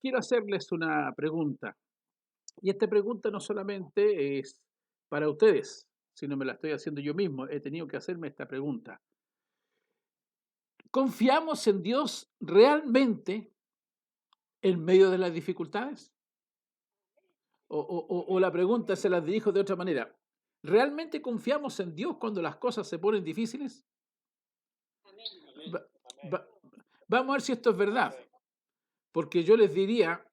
quiero hacerles una pregunta. Y esta pregunta no solamente es para ustedes, sino me la estoy haciendo yo mismo. He tenido que hacerme esta pregunta. ¿Confiamos en Dios realmente en medio de las dificultades? O la pregunta se la dirijo de otra manera. ¿Realmente confiamos en Dios cuando las cosas se ponen difíciles? Va- va- Vamos a ver si esto es verdad. Porque yo les diría,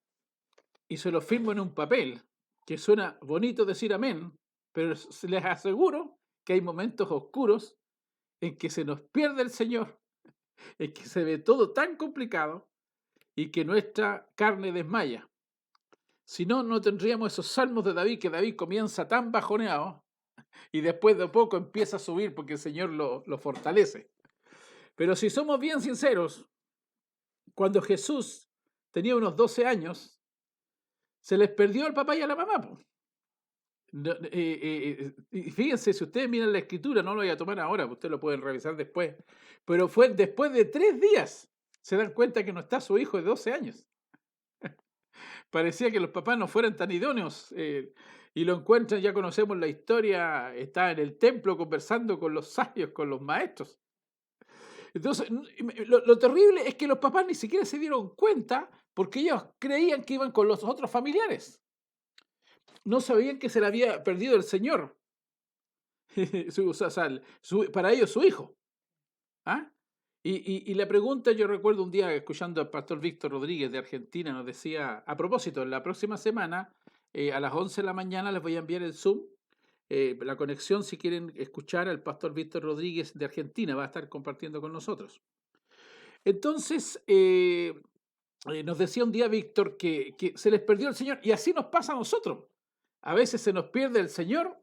y se lo firmo en un papel, que suena bonito decir amén, pero les aseguro que hay momentos oscuros en que se nos pierde el Señor, en que se ve todo tan complicado y que nuestra carne desmaya. Si no, no tendríamos esos salmos de David, que David comienza tan bajoneado y después de poco empieza a subir porque el Señor lo fortalece. Pero si somos bien sinceros, cuando Jesús tenía unos 12 años, se les perdió al papá y a la mamá. Po. Y fíjense, si ustedes miran la escritura, no lo voy a tomar ahora, ustedes lo pueden revisar después, pero fue después de 3 días, se dan cuenta que no está su hijo de 12 años. Parecía que los papás no fueran tan idóneos y lo encuentran, ya conocemos la historia, está en el templo conversando con los sabios, con los maestros. Entonces, lo terrible es que los papás ni siquiera se dieron cuenta porque ellos creían que iban con los otros familiares. No sabían que se le había perdido el Señor. Para ellos su hijo. ¿Ah? Y la pregunta, yo recuerdo un día escuchando al pastor Víctor Rodríguez de Argentina, nos decía, a propósito, la próxima semana, a las 11 de la mañana les voy a enviar el Zoom, la conexión, si quieren escuchar al pastor Víctor Rodríguez de Argentina, va a estar compartiendo con nosotros. Entonces, nos decía un día Víctor que se les perdió el Señor, y así nos pasa a nosotros. A veces se nos pierde el Señor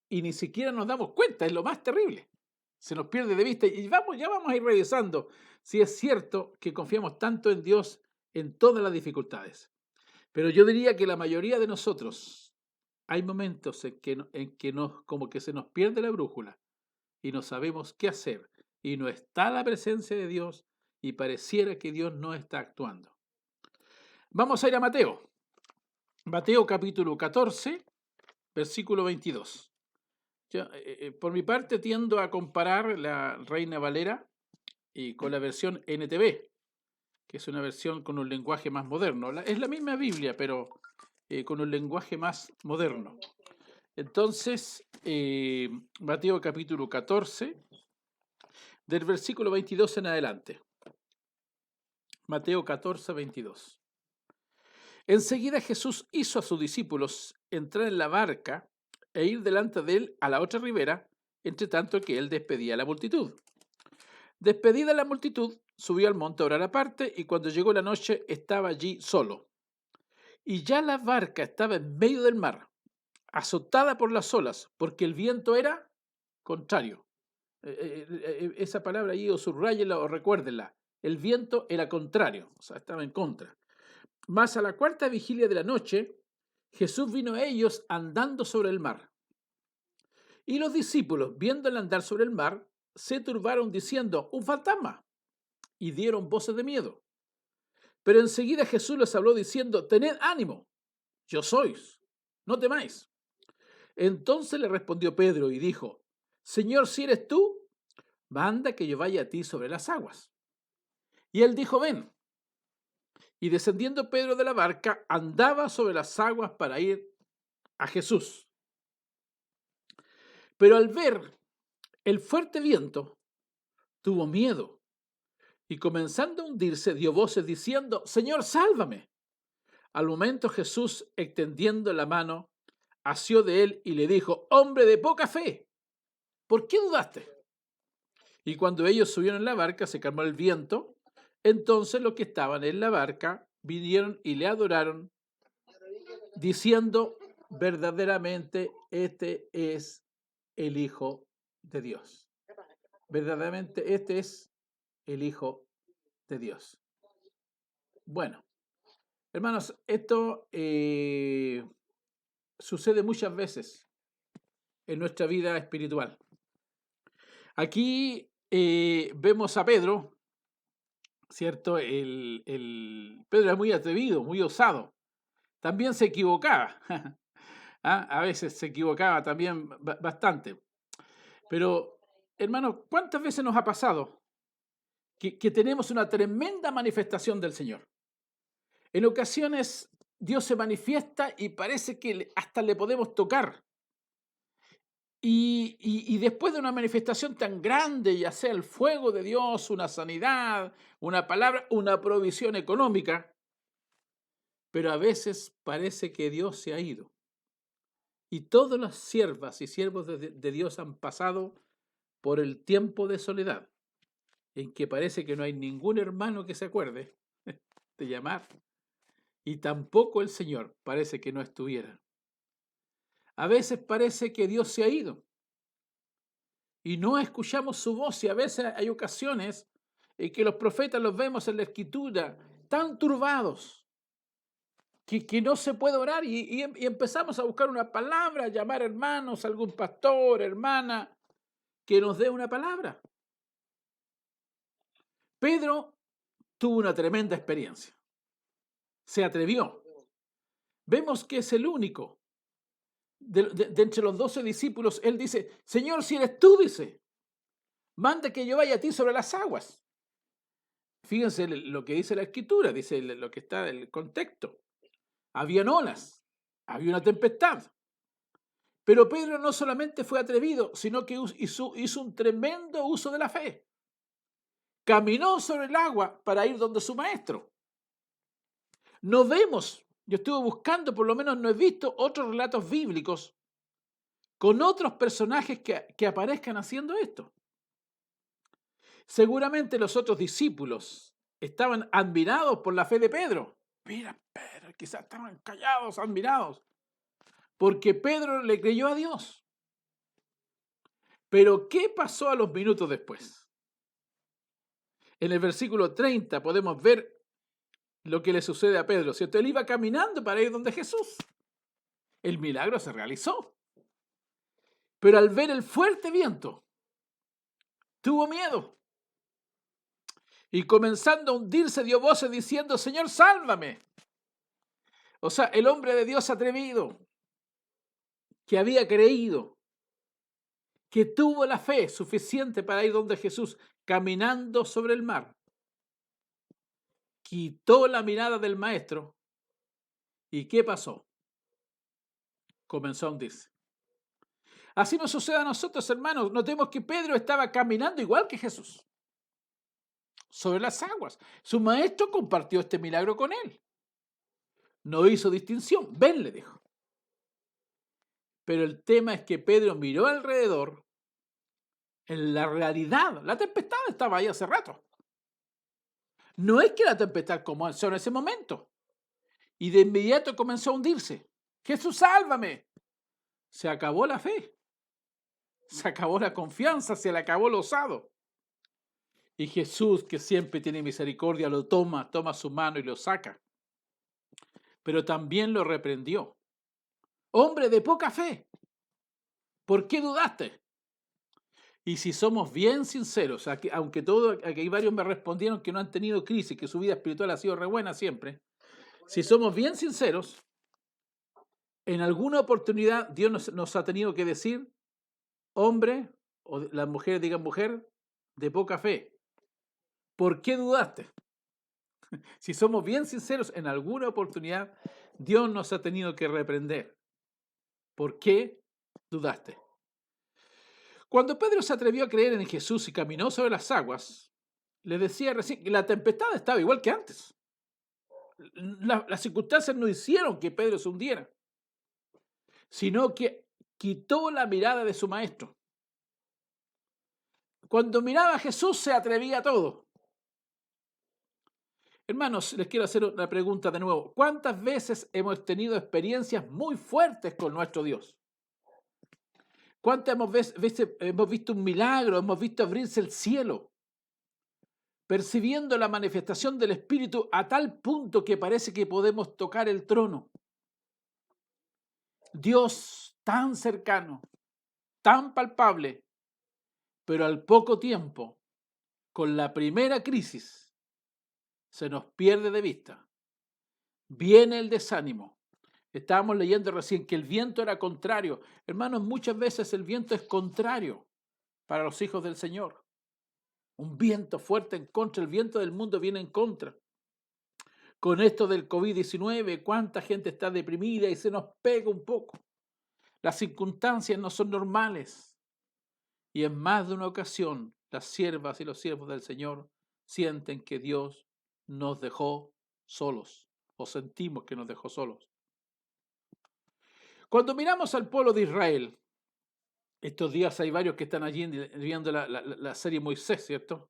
y ni siquiera nos damos cuenta, es lo más terrible. Se nos pierde de vista y ya vamos a ir revisando si es cierto que confiamos tanto en Dios en todas las dificultades. Pero yo diría que la mayoría de nosotros hay momentos en que como que se nos pierde la brújula y no sabemos qué hacer y no está la presencia de Dios y pareciera que Dios no está actuando. Vamos a ir a Mateo. Mateo capítulo 14, versículo 22. Por mi parte tiendo a comparar la Reina Valera con la versión NTV, que es una versión con un lenguaje más moderno. Es la misma Biblia, pero con un lenguaje más moderno. Entonces, Mateo capítulo 14, del versículo 22 en adelante. Mateo 14, 22. Enseguida Jesús hizo a sus discípulos entrar en la barca e ir delante de él a la otra ribera, entre tanto que él despedía a la multitud. Despedida la multitud, subió al monte a orar aparte, y cuando llegó la noche estaba allí solo. Y ya la barca estaba en medio del mar, azotada por las olas, porque el viento era contrario. Esa palabra ahí o subrayenla o recuérdenla. El viento era contrario, o sea, estaba en contra. Mas a la cuarta vigilia de la noche, Jesús vino a ellos andando sobre el mar. Y los discípulos, viéndole andar sobre el mar, se turbaron diciendo, un fantasma, y dieron voces de miedo. Pero enseguida Jesús les habló diciendo, tened ánimo, yo sois, no temáis. Entonces le respondió Pedro y dijo, Señor, si eres tú, manda que yo vaya a ti sobre las aguas. Y él dijo, ven. Y descendiendo Pedro de la barca, andaba sobre las aguas para ir a Jesús. Pero al ver el fuerte viento, tuvo miedo y comenzando a hundirse, dio voces diciendo, Señor, sálvame. Al momento Jesús, extendiendo la mano, asió de él y le dijo, hombre de poca fe, ¿por qué dudaste? Y cuando ellos subieron en la barca, se calmó el viento. Entonces los que estaban en la barca vinieron y le adoraron, diciendo, verdaderamente este es el Hijo de Dios. Verdaderamente este es el Hijo de Dios. Bueno, hermanos, esto sucede muchas veces en nuestra vida espiritual. Aquí vemos a Pedro ¿cierto? Pedro era muy atrevido, muy osado. También se equivocaba. A veces se equivocaba también bastante. Pero, hermano, ¿cuántas veces nos ha pasado que tenemos una tremenda manifestación del Señor? En ocasiones Dios se manifiesta y parece que hasta le podemos tocar. Y después de una manifestación tan grande, ya sea el fuego de Dios, una sanidad, una palabra, una provisión económica, pero a veces parece que Dios se ha ido. Y todas las siervas y siervos de Dios han pasado por el tiempo de soledad, en que parece que no hay ningún hermano que se acuerde de llamar, y tampoco el Señor parece que no estuviera. A veces parece que Dios se ha ido y no escuchamos su voz, y a veces hay ocasiones en que los profetas los vemos en la Escritura tan turbados que no se puede orar, y empezamos a buscar una palabra, a llamar hermanos, algún pastor, hermana, que nos dé una palabra. Pedro tuvo una tremenda experiencia. Se atrevió. Vemos que es el único. De entre los 12 discípulos, él dice: Señor, si eres tú, dice, manda que yo vaya a ti sobre las aguas. Fíjense lo que dice la Escritura, dice lo que está en el contexto. Habían olas, había una tempestad. Pero Pedro no solamente fue atrevido, sino que hizo un tremendo uso de la fe. Caminó sobre el agua para ir donde su maestro. No vemos, yo estuve buscando, por lo menos no he visto otros relatos bíblicos con otros personajes que aparezcan haciendo esto. Seguramente los otros discípulos estaban admirados por la fe de Pedro. Mira, Pedro, quizás estaban callados, admirados, porque Pedro le creyó a Dios. Pero ¿qué pasó a los minutos después? En el versículo 30 podemos ver lo que le sucede a Pedro, ¿cierto? Él iba caminando para ir donde Jesús. El milagro se realizó. Pero al ver el fuerte viento, tuvo miedo. Y comenzando a hundirse, dio voces diciendo: Señor, sálvame. O sea, el hombre de Dios atrevido, que había creído, que tuvo la fe suficiente para ir donde Jesús, caminando sobre el mar, quitó la mirada del maestro. ¿Y qué pasó? Comenzó a hundirse. Así nos sucede a nosotros, hermanos. Notemos que Pedro estaba caminando igual que Jesús, sobre las aguas. Su maestro compartió este milagro con él. No hizo distinción. Ven, le dijo. Pero el tema es que Pedro miró alrededor. En la realidad, la tempestad estaba ahí hace rato. No es que la tempestad comenzó en ese momento. Y de inmediato comenzó a hundirse. Jesús, sálvame. Se acabó la fe. Se acabó la confianza. Se le acabó lo osado. Y Jesús, que siempre tiene misericordia, lo toma su mano y lo saca. Pero también lo reprendió. Hombre de poca fe, ¿por qué dudaste? Y si somos bien sinceros, aunque aquí varios me respondieron que no han tenido crisis, que su vida espiritual ha sido re buena siempre, si somos bien sinceros, en alguna oportunidad Dios nos ha tenido que decir: hombre, o las mujeres digan mujer, de poca fe, ¿por qué dudaste? Si somos bien sinceros, en alguna oportunidad Dios nos ha tenido que reprender. ¿Por qué dudaste? Cuando Pedro se atrevió a creer en Jesús y caminó sobre las aguas, le decía recién que la tempestad estaba igual que antes. Las circunstancias no hicieron que Pedro se hundiera, sino que quitó la mirada de su maestro. Cuando miraba a Jesús se atrevía a todo. Hermanos, les quiero hacer una pregunta de nuevo. ¿Cuántas veces hemos tenido experiencias muy fuertes con nuestro Dios? ¿Cuántas veces hemos visto un milagro, hemos visto abrirse el cielo, percibiendo la manifestación del Espíritu a tal punto que parece que podemos tocar el trono? Dios tan cercano, tan palpable, pero al poco tiempo, con la primera crisis, se nos pierde de vista. Viene el desánimo. Estábamos leyendo recién que el viento era contrario. Hermanos, muchas veces el viento es contrario para los hijos del Señor. Un viento fuerte en contra, el viento del mundo viene en contra. Con esto del COVID-19, cuánta gente está deprimida y se nos pega un poco. Las circunstancias no son normales. Y en más de una ocasión, las siervas y los siervos del Señor sienten que Dios nos dejó solos, o sentimos que nos dejó solos. Cuando miramos al pueblo de Israel, estos días hay varios que están allí viendo la serie Moisés, ¿cierto?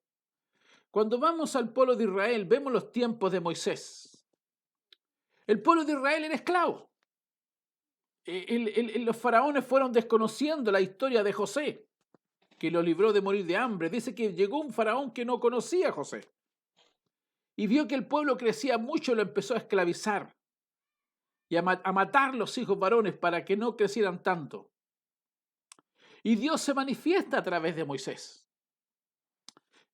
Cuando vamos al pueblo de Israel, vemos los tiempos de Moisés. El pueblo de Israel era esclavo. Los faraones fueron desconociendo la historia de José, que lo libró de morir de hambre. Dice que llegó un faraón que no conocía a José y vio que el pueblo crecía mucho y lo empezó a esclavizar y a matar los hijos varones para que no crecieran tanto. Y Dios se manifiesta a través de Moisés.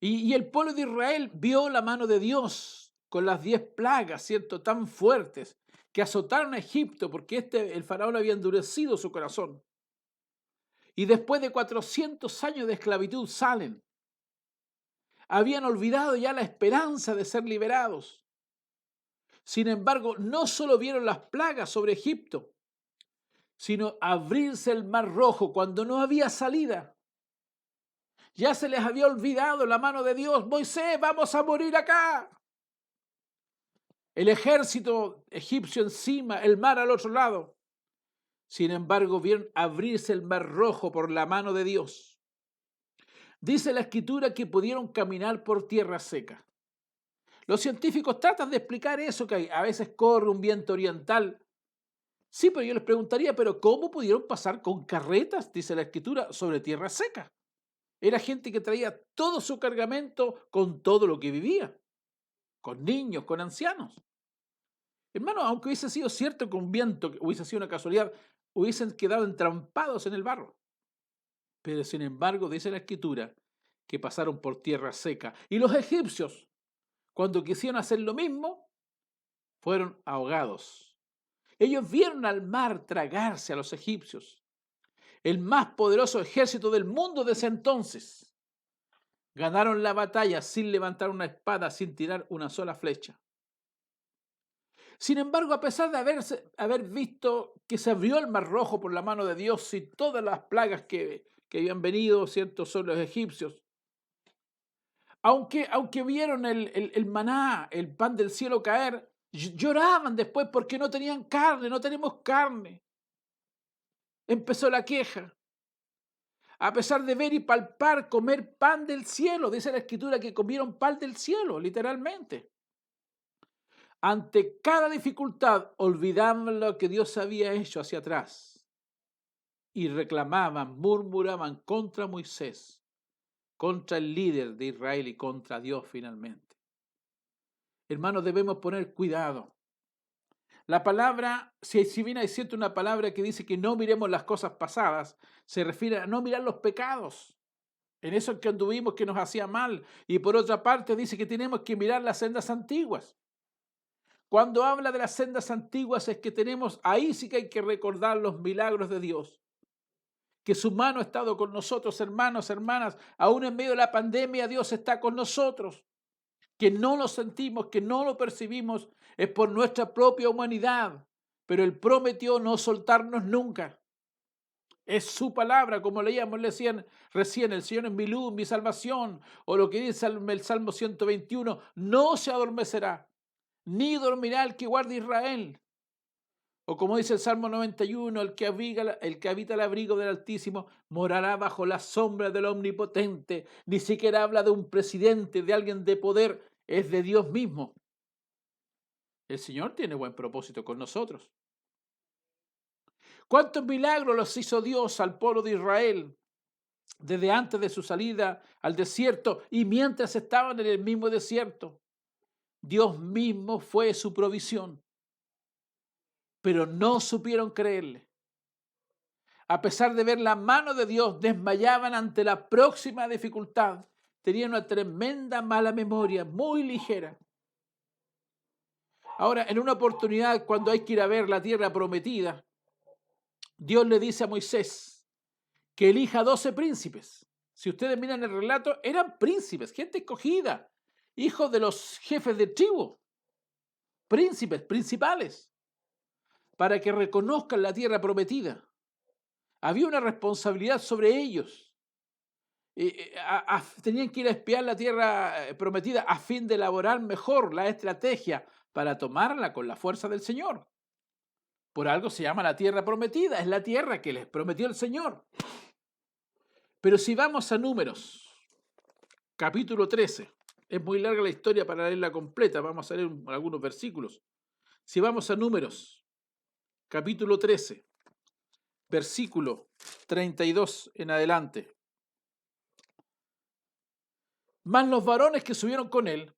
Y el pueblo de Israel vio la mano de Dios con las 10 plagas, ¿cierto?, tan fuertes que azotaron a Egipto porque el faraón había endurecido su corazón. Y después de 400 años de esclavitud salen. Habían olvidado ya la esperanza de ser liberados. Sin embargo, no solo vieron las plagas sobre Egipto, sino abrirse el mar rojo cuando no había salida. Ya se les había olvidado la mano de Dios. Moisés, vamos a morir acá. El ejército egipcio encima, el mar al otro lado. Sin embargo, vieron abrirse el mar rojo por la mano de Dios. Dice la Escritura que pudieron caminar por tierra seca. Los científicos tratan de explicar eso, que a veces corre un viento oriental. Sí, pero yo les preguntaría, ¿pero cómo pudieron pasar con carretas, dice la Escritura, sobre tierra seca? Era gente que traía todo su cargamento con todo lo que vivía, con niños, con ancianos. Hermano, aunque hubiese sido cierto que un viento hubiese sido una casualidad, hubiesen quedado entrampados en el barro. Pero sin embargo, dice la Escritura, que pasaron por tierra seca. Y los egipcios, cuando quisieron hacer lo mismo, fueron ahogados. Ellos vieron al mar tragarse a los egipcios, el más poderoso ejército del mundo de ese entonces. Ganaron la batalla sin levantar una espada, sin tirar una sola flecha. Sin embargo, a pesar de haber visto que se abrió el mar rojo por la mano de Dios y todas las plagas que habían venido, ¿cierto?, sobre los egipcios, aunque vieron el maná, el pan del cielo caer, lloraban después porque no tenían carne, no tenemos carne. Empezó la queja. A pesar de ver y palpar, comer pan del cielo, dice la Escritura que comieron pan del cielo, literalmente. Ante cada dificultad, olvidaban lo que Dios había hecho hacia atrás y reclamaban, murmuraban contra Moisés, contra el líder de Israel y contra Dios finalmente. Hermanos, debemos poner cuidado. La palabra, si bien hay cierto una palabra que dice que no miremos las cosas pasadas, se refiere a no mirar los pecados, en eso que anduvimos que nos hacía mal. Y por otra parte dice que tenemos que mirar las sendas antiguas. Cuando habla de las sendas antiguas es que ahí sí que hay que recordar los milagros de Dios. Que su mano ha estado con nosotros, hermanos, hermanas, aún en medio de la pandemia Dios está con nosotros. Que no lo sentimos, que no lo percibimos, es por nuestra propia humanidad, pero Él prometió no soltarnos nunca. Es su palabra, como leíamos recién, el Señor es mi luz, mi salvación, o lo que dice el Salmo 121, no se adormecerá, ni dormirá el que guarde Israel. O como dice el Salmo 91, el que habita el abrigo del Altísimo morará bajo la sombra del Omnipotente. Ni siquiera habla de un presidente, de alguien de poder, es de Dios mismo. El Señor tiene buen propósito con nosotros. ¿Cuántos milagros los hizo Dios al pueblo de Israel desde antes de su salida al desierto y mientras estaban en el mismo desierto? Dios mismo fue su provisión, pero no supieron creerle. A pesar de ver la mano de Dios, desmayaban ante la próxima dificultad. Tenían una tremenda mala memoria, muy ligera. Ahora, en una oportunidad, cuando hay que ir a ver la tierra prometida, Dios le dice a Moisés que elija 12 príncipes. Si ustedes miran el relato, eran príncipes, gente escogida, hijos de los jefes de tribu, príncipes, principales, para que reconozcan la tierra prometida. Había una responsabilidad sobre ellos. Tenían que ir a espiar la tierra prometida a fin de elaborar mejor la estrategia para tomarla con la fuerza del Señor. Por algo se llama la tierra prometida, es la tierra que les prometió el Señor. Pero si vamos a Números, capítulo 13, es muy larga la historia para leerla completa, vamos a leer algunos versículos. Si vamos a Números, capítulo 13, versículo 32 en adelante. Mas los varones que subieron con él,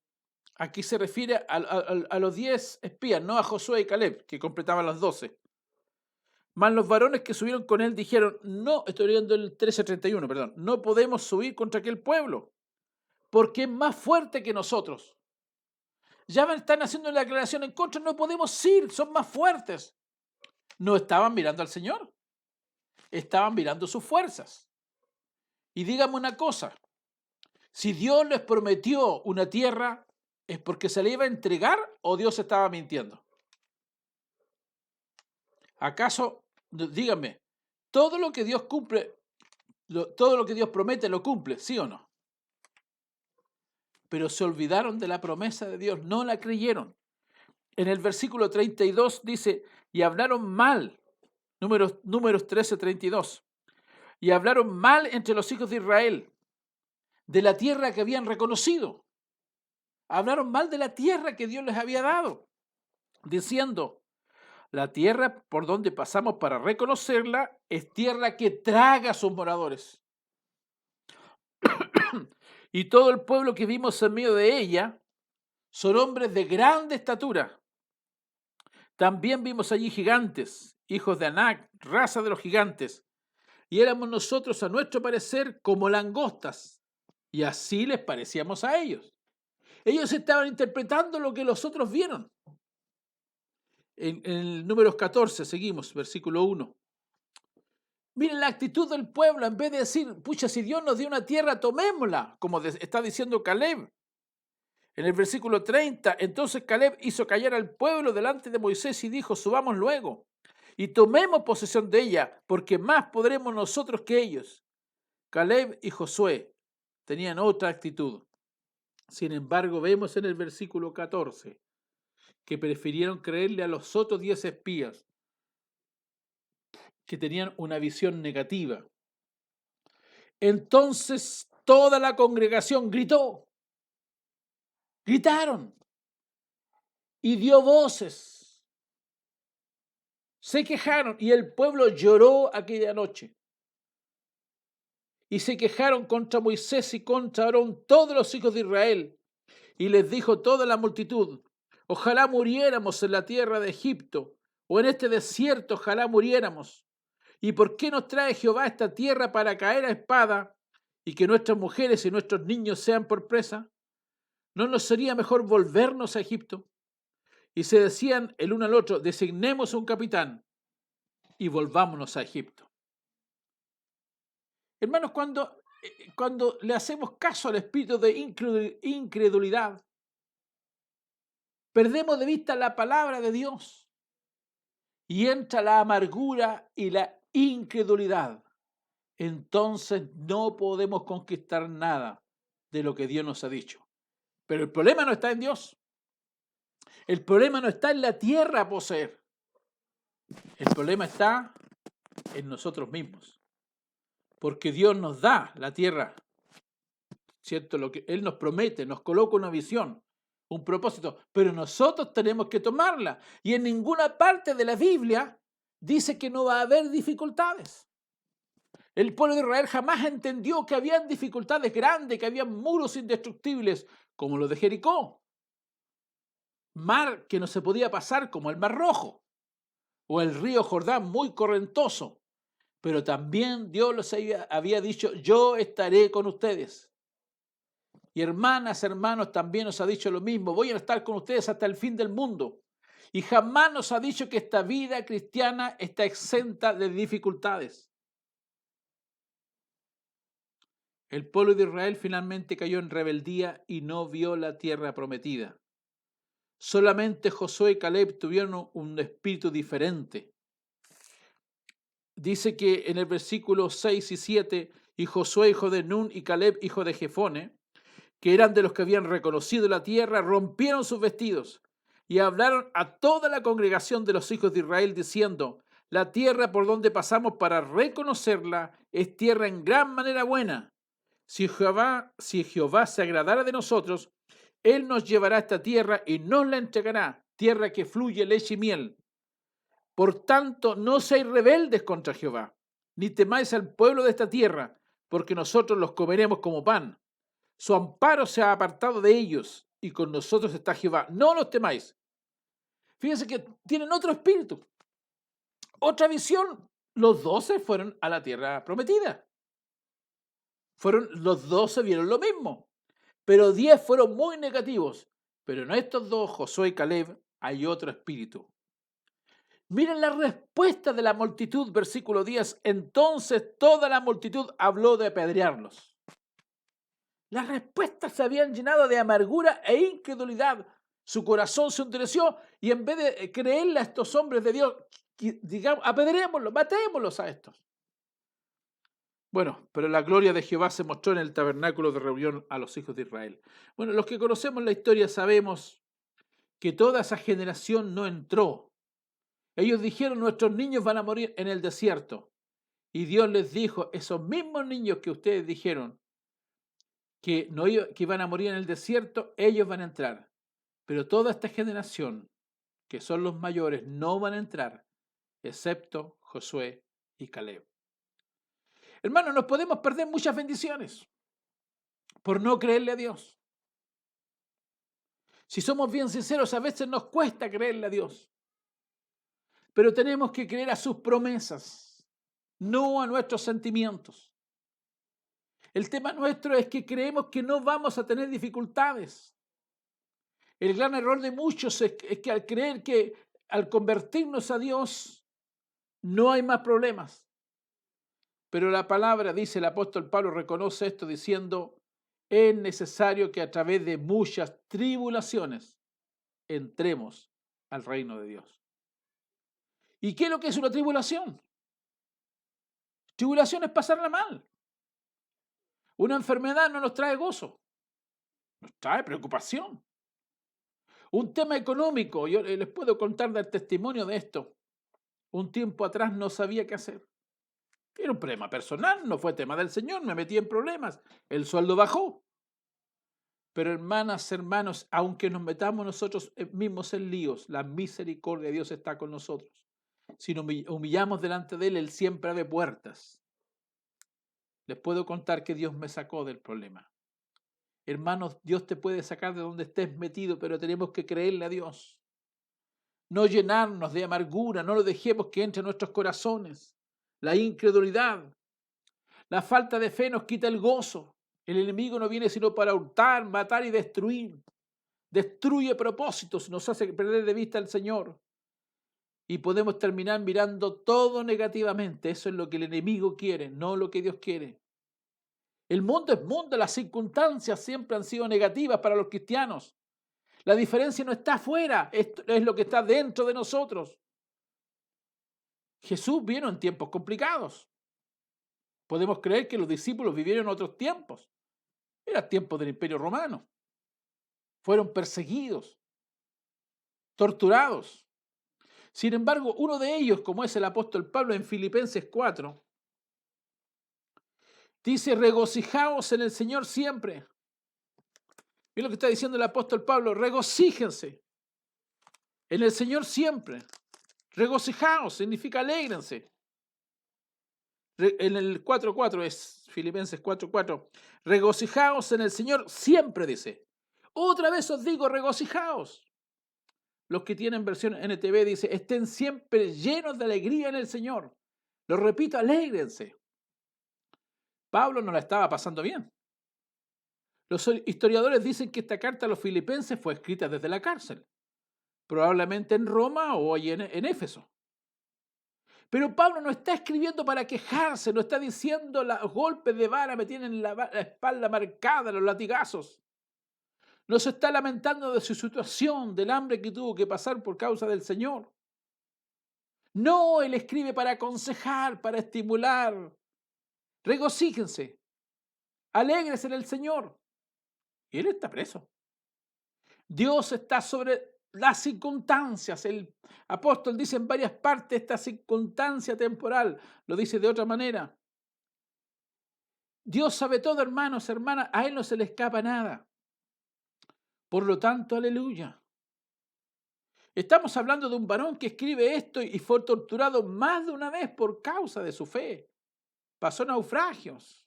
aquí se refiere a los 10 espías, no a Josué y Caleb, que completaban los 12. Mas los varones que subieron con él dijeron, no, estoy leyendo el 13:31, perdón, no podemos subir contra aquel pueblo, porque es más fuerte que nosotros. Ya están haciendo la declaración en contra, no podemos ir, son más fuertes. No estaban mirando al Señor, estaban mirando sus fuerzas. Y dígame una cosa, si Dios les prometió una tierra, ¿es porque se le iba a entregar o Dios estaba mintiendo? ¿Acaso, díganme, todo lo que Dios cumple, todo lo que Dios promete lo cumple, sí o no? Pero se olvidaron de la promesa de Dios, no la creyeron. En el versículo 32 dice, y hablaron mal, números 13:32, y hablaron mal entre los hijos de Israel, de la tierra que habían reconocido. Hablaron mal de la tierra que Dios les había dado, diciendo, la tierra por donde pasamos para reconocerla es tierra que traga a sus moradores. Y todo el pueblo que vimos en medio de ella son hombres de grande estatura. También vimos allí gigantes, hijos de Anac, raza de los gigantes, y éramos nosotros, a nuestro parecer, como langostas, y así les parecíamos a ellos. Ellos estaban interpretando lo que los otros vieron. En el Números 14, seguimos, versículo 1. Miren la actitud del pueblo, en vez de decir, pucha, si Dios nos dio una tierra, tomémosla, como está diciendo Caleb. En el versículo 30, entonces Caleb hizo callar al pueblo delante de Moisés y dijo, subamos luego y tomemos posesión de ella, porque más podremos nosotros que ellos. Caleb y Josué tenían otra actitud. Sin embargo, vemos en el versículo 14 que prefirieron creerle a los otros 10 espías que tenían una visión negativa. Entonces toda la congregación gritaron y dio voces, se quejaron y el pueblo lloró aquella noche. Y se quejaron contra Moisés y contra Aarón todos los hijos de Israel. Y les dijo toda la multitud, ojalá muriéramos en la tierra de Egipto, o en este desierto, ojalá muriéramos. ¿Y por qué nos trae Jehová esta tierra para caer a espada y que nuestras mujeres y nuestros niños sean por presa? ¿No nos sería mejor volvernos a Egipto? Y se decían el uno al otro, designemos un capitán y volvámonos a Egipto. Hermanos, cuando le hacemos caso al espíritu de incredulidad, perdemos de vista la palabra de Dios y entra la amargura y la incredulidad. Entonces no podemos conquistar nada de lo que Dios nos ha dicho. Pero el problema no está en Dios. El problema no está en la tierra a poseer. El problema está en nosotros mismos. Porque Dios nos da la tierra, ¿cierto? Lo que Él nos promete, nos coloca una visión, un propósito, pero nosotros tenemos que tomarla. Y en ninguna parte de la Biblia dice que no va a haber dificultades. El pueblo de Israel jamás entendió que habían dificultades grandes, que habían muros indestructibles, como los de Jericó. Mar que no se podía pasar, como el Mar Rojo, o el río Jordán muy correntoso. Pero también Dios les había dicho, yo estaré con ustedes. Y hermanas, hermanos, también nos ha dicho lo mismo, voy a estar con ustedes hasta el fin del mundo. Y jamás nos ha dicho que esta vida cristiana está exenta de dificultades. El pueblo de Israel finalmente cayó en rebeldía y no vio la tierra prometida. Solamente Josué y Caleb tuvieron un espíritu diferente. Dice que en el versículo 6 y 7, y Josué, hijo de Nun, y Caleb, hijo de Jefone, que eran de los que habían reconocido la tierra, rompieron sus vestidos y hablaron a toda la congregación de los hijos de Israel, diciendo: la tierra por donde pasamos para reconocerla es tierra en gran manera buena. Si Jehová se agradara de nosotros, Él nos llevará a esta tierra y nos la entregará, tierra que fluye leche y miel. Por tanto, no seáis rebeldes contra Jehová, ni temáis al pueblo de esta tierra, porque nosotros los comeremos como pan. Su amparo se ha apartado de ellos, y con nosotros está Jehová. No los temáis. Fíjense que tienen otro espíritu, otra visión. Los 12 fueron a la tierra prometida. Los 12 vieron lo mismo, pero 10 fueron muy negativos. Pero en estos dos, Josué y Caleb, hay otro espíritu. Miren la respuesta de la multitud, versículo 10. Entonces toda la multitud habló de apedrearlos. Las respuestas se habían llenado de amargura e incredulidad. Su corazón se endureció y en vez de creerle a estos hombres de Dios, digamos, apedreémoslos, matémoslos a estos. Bueno, pero la gloria de Jehová se mostró en el tabernáculo de reunión a los hijos de Israel. Bueno, los que conocemos la historia sabemos que toda esa generación no entró. Ellos dijeron: nuestros niños van a morir en el desierto. Y Dios les dijo: esos mismos niños que ustedes dijeron que iban a morir en el desierto, ellos van a entrar. Pero toda esta generación, que son los mayores, no van a entrar, excepto Josué y Caleb. Hermanos, nos podemos perder muchas bendiciones por no creerle a Dios. Si somos bien sinceros, a veces nos cuesta creerle a Dios. Pero tenemos que creer a sus promesas, no a nuestros sentimientos. El tema nuestro es que creemos que no vamos a tener dificultades. El gran error de muchos es que al creer que al convertirnos a Dios no hay más problemas. Pero la palabra, dice el apóstol Pablo, reconoce esto diciendo: es necesario que a través de muchas tribulaciones entremos al reino de Dios. ¿Y qué es lo que es una tribulación? Tribulación es pasarla mal. Una enfermedad no nos trae gozo, nos trae preocupación. Un tema económico, yo les puedo contar del testimonio de esto. Un tiempo atrás no sabía qué hacer. Era un problema personal, no fue tema del Señor, me metí en problemas. El sueldo bajó. Pero hermanas, hermanos, aunque nos metamos nosotros mismos en líos, la misericordia de Dios está con nosotros. Si nos humillamos delante de Él siempre abre puertas. Les puedo contar que Dios me sacó del problema. Hermanos, Dios te puede sacar de donde estés metido, pero tenemos que creerle a Dios. No llenarnos de amargura, no lo dejemos que entre en nuestros corazones. La incredulidad, la falta de fe nos quita el gozo. El enemigo no viene sino para hurtar, matar y destruir. Destruye propósitos, nos hace perder de vista al Señor. Y podemos terminar mirando todo negativamente. Eso es lo que el enemigo quiere, no lo que Dios quiere. El mundo es mundo, las circunstancias siempre han sido negativas para los cristianos. La diferencia no está afuera, esto es lo que está dentro de nosotros. Jesús vino en tiempos complicados. Podemos creer que los discípulos vivieron en otros tiempos. Era tiempo del Imperio Romano. Fueron perseguidos, torturados. Sin embargo, uno de ellos, como es el apóstol Pablo en Filipenses 4, dice: regocijaos en el Señor siempre. Mira lo que está diciendo el apóstol Pablo: regocíjense en el Señor siempre. Regocijaos significa alégrense. En el 4.4 es Filipenses 4.4. Regocijaos en el Señor siempre, dice. Otra vez os digo, regocijaos. Los que tienen versión NTV dice: estén siempre llenos de alegría en el Señor. Lo repito, alégrense. Pablo no la estaba pasando bien. Los historiadores dicen que esta carta a los filipenses fue escrita desde la cárcel. probablemente en Roma o allí en Éfeso. Pero Pablo no está escribiendo para quejarse, no está diciendo los golpes de vara me tienen la espalda marcada, los latigazos. No se está lamentando de su situación, del hambre que tuvo que pasar por causa del Señor. No, él escribe para aconsejar, para estimular. Regocíjense, alégrense en el Señor. Y él está preso. Dios está sobre las circunstancias. El apóstol dice en varias partes esta circunstancia temporal. Lo dice de otra manera. Dios sabe todo, hermanos, hermanas. A Él no se le escapa nada. Por lo tanto, aleluya. Estamos hablando de un varón que escribe esto y fue torturado más de una vez por causa de su fe. Pasó naufragios.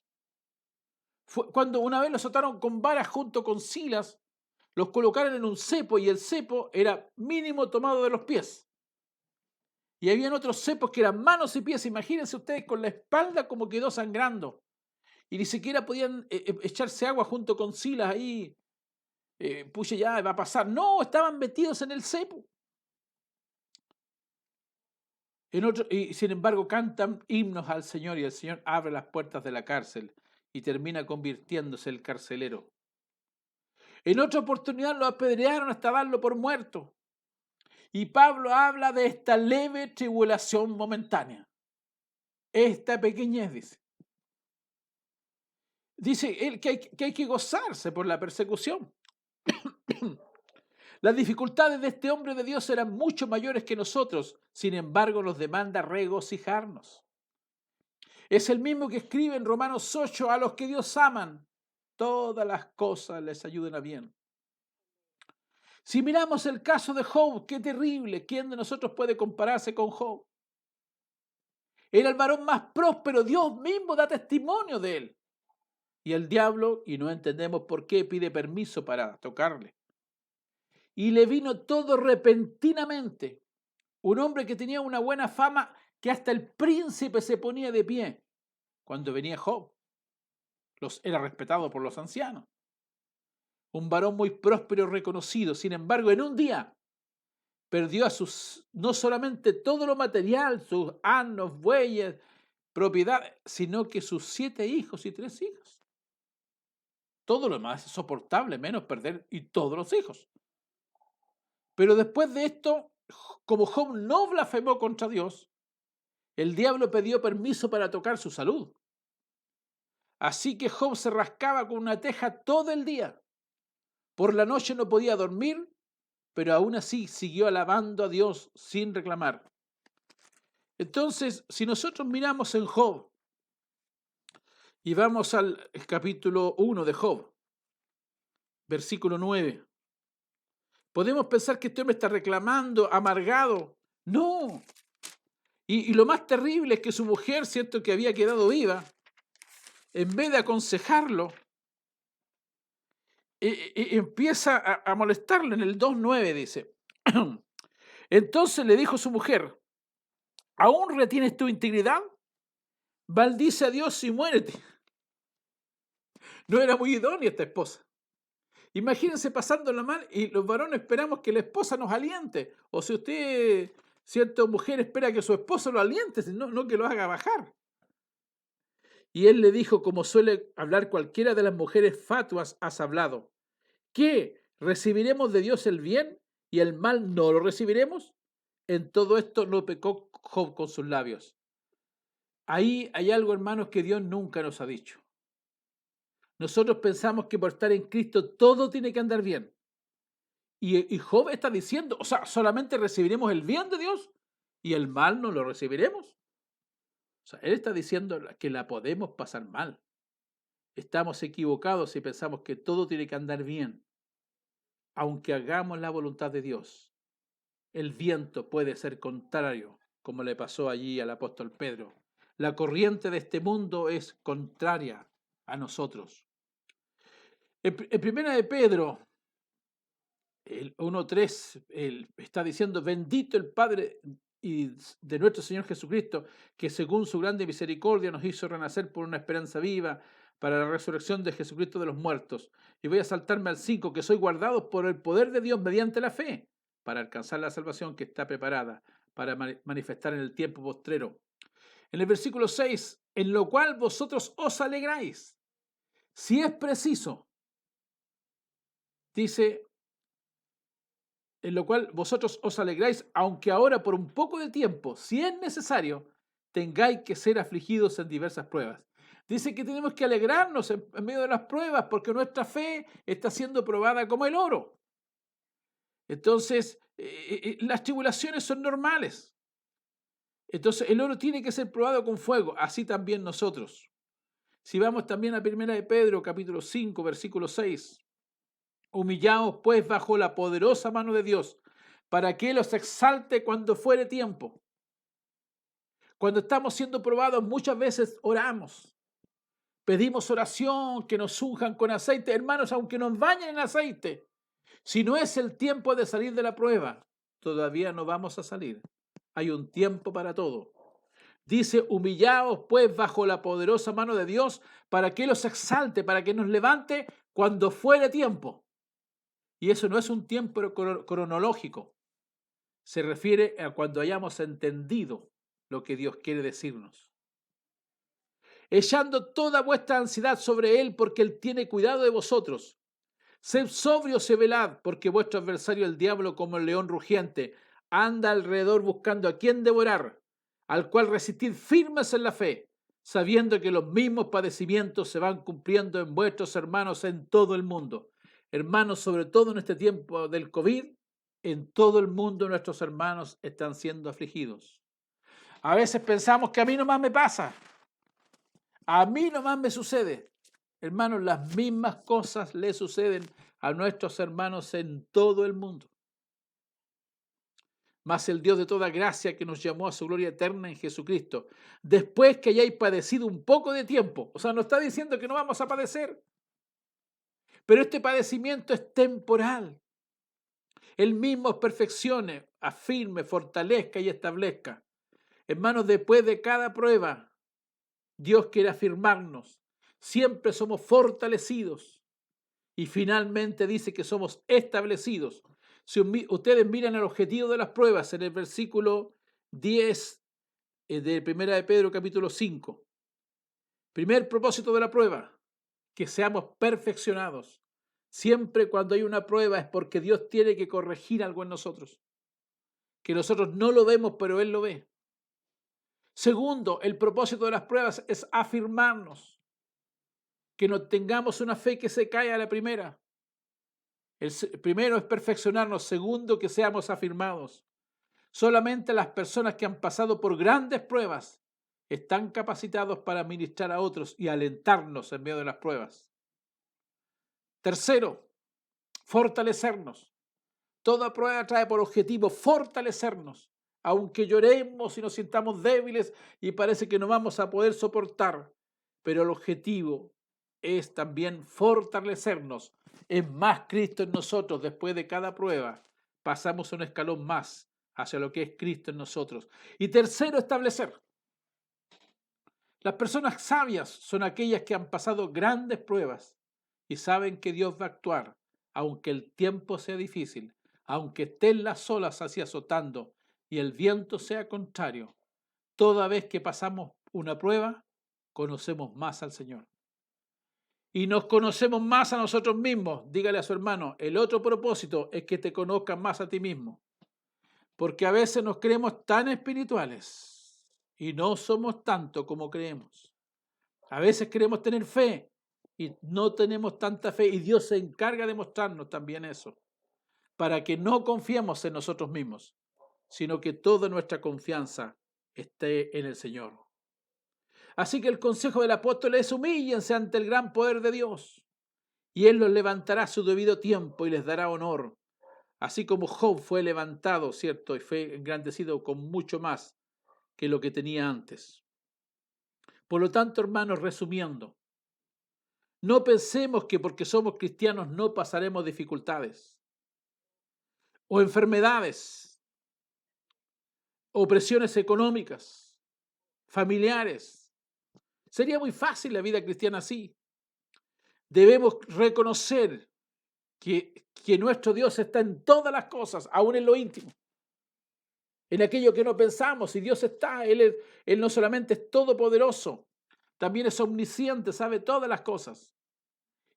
Cuando una vez lo azotaron con varas junto con Silas, los colocaron en un cepo y el cepo era mínimo tomado de los pies. Y habían otros cepos que eran manos y pies. Imagínense ustedes con la espalda como quedó sangrando. Y ni siquiera podían echarse agua junto con Silas ahí. Puche, ya va a pasar. No, estaban metidos en el cepo. Y sin embargo cantan himnos al Señor y el Señor abre las puertas de la cárcel y termina convirtiéndose el carcelero. En otra oportunidad lo apedrearon hasta darlo por muerto. Y Pablo habla de esta leve tribulación momentánea. Esta pequeñez, dice. Dice él que hay que gozarse por la persecución. Las dificultades de este hombre de Dios eran mucho mayores que nosotros. Sin embargo, nos demanda regocijarnos. Es el mismo que escribe en Romanos 8, a los que Dios aman, todas las cosas les ayuden a bien. Si miramos el caso de Job, qué terrible. ¿Quién de nosotros puede compararse con Job? Era el varón más próspero. Dios mismo da testimonio de él. Y el diablo, y no entendemos por qué, pide permiso para tocarle. Y le vino todo repentinamente. Un hombre que tenía una buena fama, que hasta el príncipe se ponía de pie cuando venía Job. Era respetado por los ancianos. Un varón muy próspero y reconocido. Sin embargo, en un día perdió no solamente todo lo material, sus asnos, bueyes, propiedades, sino que sus 7 hijos y 3 hijas. Todo lo demás es soportable, menos perder y todos los hijos. Pero después de esto, como Job no blasfemó contra Dios, el diablo pidió permiso para tocar su salud. Así que Job se rascaba con una teja todo el día. Por la noche no podía dormir, pero aún así siguió alabando a Dios sin reclamar. Entonces, si nosotros miramos en Job y vamos al capítulo 1 de Job, versículo 9, podemos pensar que este hombre está reclamando, amargado. No. Y lo más terrible es que su mujer, cierto que había quedado viva, en vez de aconsejarlo, empieza a molestarlo. En el 2:9 dice, entonces le dijo su mujer, ¿aún retienes tu integridad? Maldice a Dios y muérete. No era muy idónea esta esposa. Imagínense pasándola mal y los varones esperamos que la esposa nos aliente. O si usted, cierta mujer, espera que su esposo lo aliente, no que lo haga bajar. Y él le dijo, como suele hablar cualquiera de las mujeres fatuas, has hablado. ¿Qué? ¿Recibiremos de Dios el bien y el mal no lo recibiremos? En todo esto no pecó Job con sus labios. Ahí hay algo, hermanos, que Dios nunca nos ha dicho. Nosotros pensamos que por estar en Cristo todo tiene que andar bien. Y Job está diciendo, o sea, solamente recibiremos el bien de Dios y el mal no lo recibiremos. O sea, él está diciendo que la podemos pasar mal. Estamos equivocados si pensamos que todo tiene que andar bien. Aunque hagamos la voluntad de Dios, el viento puede ser contrario, como le pasó allí al apóstol Pedro. La corriente de este mundo es contraria a nosotros. En primera de Pedro, el 1:3, está diciendo, bendito el Padre y de nuestro Señor Jesucristo, que según su grande misericordia nos hizo renacer por una esperanza viva para la resurrección de Jesucristo de los muertos. Y voy a saltarme al 5, que soy guardados por el poder de Dios mediante la fe, para alcanzar la salvación que está preparada para manifestar en el tiempo postrero. En el versículo 6, en lo cual vosotros os alegráis, si es preciso, dice, en lo cual vosotros os alegráis, aunque ahora por un poco de tiempo, si es necesario, tengáis que ser afligidos en diversas pruebas. Dice que tenemos que alegrarnos en medio de las pruebas porque nuestra fe está siendo probada como el oro. Entonces, las tribulaciones son normales. Entonces, el oro tiene que ser probado con fuego, así también nosotros. Si vamos también a 1 de Pedro, capítulo 5, versículo 6. Humillaos pues bajo la poderosa mano de Dios, para que Él os exalte cuando fuere tiempo. Cuando estamos siendo probados, muchas veces oramos. Pedimos oración, que nos unjan con aceite. Hermanos, aunque nos bañen en aceite, si no es el tiempo de salir de la prueba, todavía no vamos a salir. Hay un tiempo para todo. Dice, humillaos pues bajo la poderosa mano de Dios, para que Él os exalte, para que nos levante cuando fuere tiempo. Y eso no es un tiempo cronológico. Se refiere a cuando hayamos entendido lo que Dios quiere decirnos. Echando toda vuestra ansiedad sobre Él, porque Él tiene cuidado de vosotros. Sed sobrios y velad, porque vuestro adversario el diablo, como el león rugiente, anda alrededor buscando a quien devorar, al cual resistid firmes en la fe, sabiendo que los mismos padecimientos se van cumpliendo en vuestros hermanos en todo el mundo. Hermanos, sobre todo en este tiempo del COVID, en todo el mundo nuestros hermanos están siendo afligidos. A veces pensamos que a mí nomás me pasa, a mí nomás me sucede. Hermanos, las mismas cosas le suceden a nuestros hermanos en todo el mundo. Mas el Dios de toda gracia, que nos llamó a su gloria eterna en Jesucristo, después que hayáis padecido un poco de tiempo, o sea, no está diciendo que no vamos a padecer, pero este padecimiento es temporal. Él mismo os perfeccione, afirme, fortalezca y establezca. Hermanos, después de cada prueba, Dios quiere afirmarnos. Siempre somos fortalecidos. Y finalmente dice que somos establecidos. Si ustedes miran el objetivo de las pruebas en el versículo 10 de 1 de Pedro capítulo 5. Primer propósito de la prueba, que seamos perfeccionados. Siempre cuando hay una prueba es porque Dios tiene que corregir algo en nosotros. Que nosotros no lo vemos, pero Él lo ve. Segundo, el propósito de las pruebas es afirmarnos. Que no tengamos una fe que se cae a la primera. El primero es perfeccionarnos. Segundo, que seamos afirmados. Solamente las personas que han pasado por grandes pruebas están capacitados para ministrar a otros y alentarnos en medio de las pruebas. Tercero, fortalecernos. Toda prueba trae por objetivo fortalecernos. Aunque lloremos y nos sintamos débiles y parece que no vamos a poder soportar, pero el objetivo es también fortalecernos. Es más Cristo en nosotros. Después de cada prueba pasamos un escalón más hacia lo que es Cristo en nosotros. Y tercero, establecer. Las personas sabias son aquellas que han pasado grandes pruebas y saben que Dios va a actuar, aunque el tiempo sea difícil, aunque estén las olas así azotando y el viento sea contrario. Toda vez que pasamos una prueba, conocemos más al Señor. Y nos conocemos más a nosotros mismos. Dígale a su hermano, el otro propósito es que te conozcas más a ti mismo. Porque a veces nos creemos tan espirituales y no somos tanto como creemos. A veces queremos tener fe y no tenemos tanta fe y Dios se encarga de mostrarnos también eso, para que no confiemos en nosotros mismos, sino que toda nuestra confianza esté en el Señor. Así que el consejo del apóstol es: humíllense ante el gran poder de Dios y Él los levantará a su debido tiempo y les dará honor. Así como Job fue levantado, ¿cierto? Y fue engrandecido con mucho más que lo que tenía antes. Por lo tanto, hermanos, resumiendo, no pensemos que porque somos cristianos no pasaremos dificultades o enfermedades o presiones económicas, familiares. Sería muy fácil la vida cristiana así. Debemos reconocer que nuestro Dios está en todas las cosas, aún en lo íntimo, en aquello que no pensamos. Y Dios está, Él no solamente es todopoderoso, también es omnisciente, sabe todas las cosas.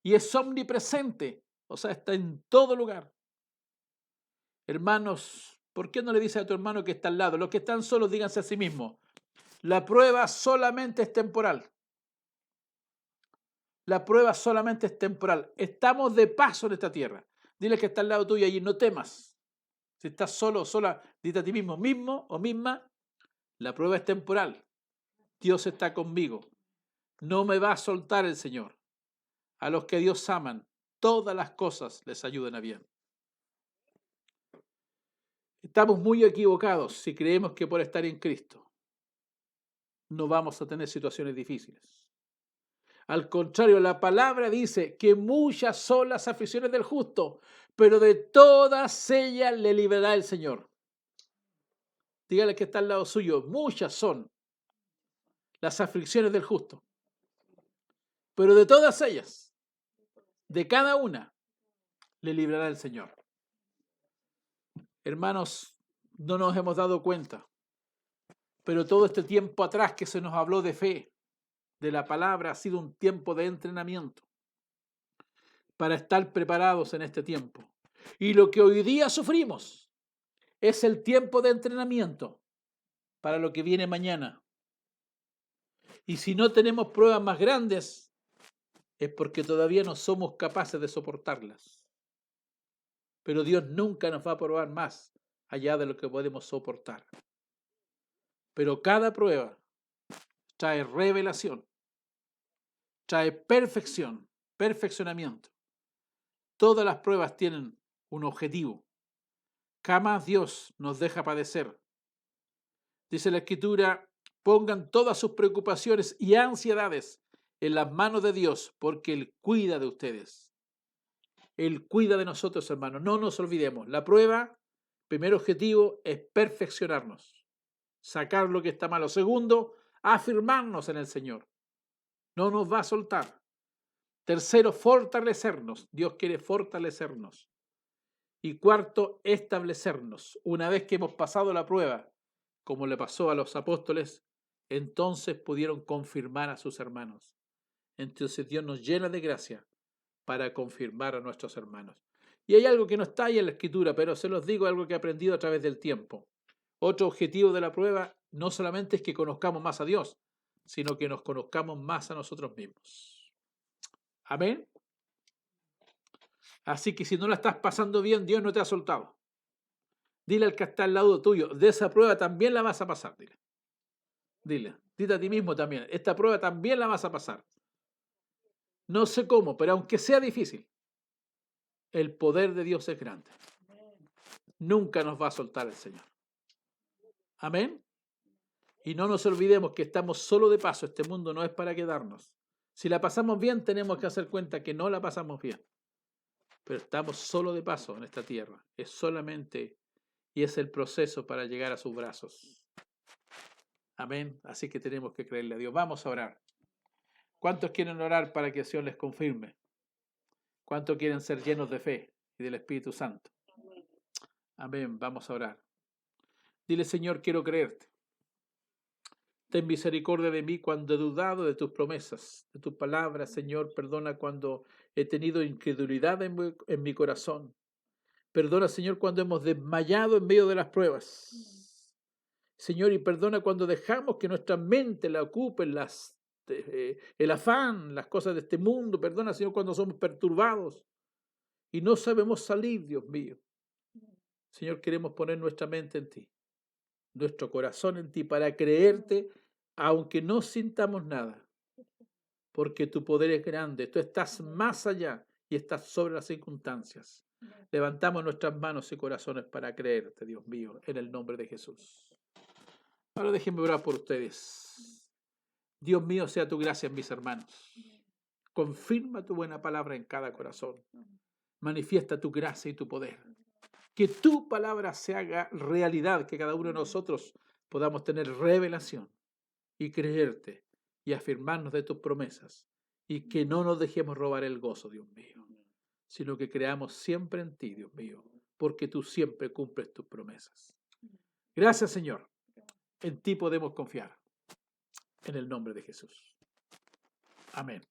Y es omnipresente, o sea, está en todo lugar. Hermanos, ¿por qué no le dices a tu hermano que está al lado? Los que están solos, díganse a sí mismos: la prueba solamente es temporal. La prueba solamente es temporal. Estamos de paso en esta tierra. Dile que está al lado tuyo y no temas. Si estás solo o sola, dite a ti mismo o misma: la prueba es temporal. Dios está conmigo. No me va a soltar el Señor. A los que Dios aman, todas las cosas les ayudan a bien. Estamos muy equivocados si creemos que por estar en Cristo no vamos a tener situaciones difíciles. Al contrario, la palabra dice que muchas son las aflicciones del justo, pero de todas ellas le librará el Señor. Dígale que está al lado suyo: muchas son las aflicciones del justo, pero de todas ellas, de cada una, le librará el Señor. Hermanos, no nos hemos dado cuenta, pero todo este tiempo atrás que se nos habló de fe, de la palabra, ha sido un tiempo de entrenamiento para estar preparados en este tiempo. Y lo que hoy día sufrimos es el tiempo de entrenamiento para lo que viene mañana. Y si no tenemos pruebas más grandes, es porque todavía no somos capaces de soportarlas. Pero Dios nunca nos va a probar más allá de lo que podemos soportar. Pero cada prueba trae revelación, trae perfección, perfeccionamiento. Todas las pruebas tienen un objetivo. Jamás Dios nos deja padecer. Dice la Escritura: pongan todas sus preocupaciones y ansiedades en las manos de Dios, porque Él cuida de ustedes. Él cuida de nosotros, hermanos. No nos olvidemos. La prueba, primer objetivo, es perfeccionarnos, sacar lo que está malo. Segundo, afirmarnos en el Señor. No nos va a soltar. Tercero, fortalecernos. Dios quiere fortalecernos. Y cuarto, establecernos. Una vez que hemos pasado la prueba, como le pasó a los apóstoles, entonces pudieron confirmar a sus hermanos. Entonces Dios nos llena de gracia para confirmar a nuestros hermanos. Y hay algo que no está ahí en la Escritura, pero se los digo, algo que he aprendido a través del tiempo. Otro objetivo de la prueba no solamente es que conozcamos más a Dios, sino que nos conozcamos más a nosotros mismos. Amén. Así que si no la estás pasando bien, Dios no te ha soltado. Dile al que está al lado tuyo: de esa prueba también la vas a pasar. Dile a ti mismo también: esta prueba también la vas a pasar. No sé cómo, pero aunque sea difícil, el poder de Dios es grande. Nunca nos va a soltar el Señor. Amén. Y no nos olvidemos que estamos solo de paso. Este mundo no es para quedarnos. Si la pasamos bien, tenemos que hacer cuenta que no la pasamos bien. Pero estamos solo de paso en esta tierra. Es solamente, y es el proceso para llegar a sus brazos. Amén. Así que tenemos que creerle a Dios. Vamos a orar. ¿Cuántos quieren orar para que el Señor les confirme? ¿Cuántos quieren ser llenos de fe y del Espíritu Santo? Amén. Vamos a orar. Dile: Señor, quiero creerte. Ten misericordia de mí cuando he dudado de tus promesas, de tus palabras. Señor, perdona cuando he tenido incredulidad en mi corazón. Perdona, Señor, cuando hemos desmayado en medio de las pruebas. Señor, y perdona cuando dejamos que nuestra mente la ocupen el afán, las cosas de este mundo. Perdona, Señor, cuando somos perturbados y no sabemos salir, Dios mío. Señor, queremos poner nuestra mente en ti, nuestro corazón en ti, para creerte, aunque no sintamos nada, porque tu poder es grande. Tú estás más allá y estás sobre las circunstancias. Levantamos nuestras manos y corazones para creerte, Dios mío, en el nombre de Jesús. Ahora déjenme orar por ustedes. Dios mío, sea tu gracia en mis hermanos. Confirma tu buena palabra en cada corazón. Manifiesta tu gracia y tu poder. Que tu palabra se haga realidad, que cada uno de nosotros podamos tener revelación y creerte y afirmarnos de tus promesas, y que no nos dejemos robar el gozo, Dios mío. sino que creamos siempre en ti, Dios mío, porque tú siempre cumples tus promesas. Gracias, Señor. En ti podemos confiar. En el nombre de Jesús. Amén.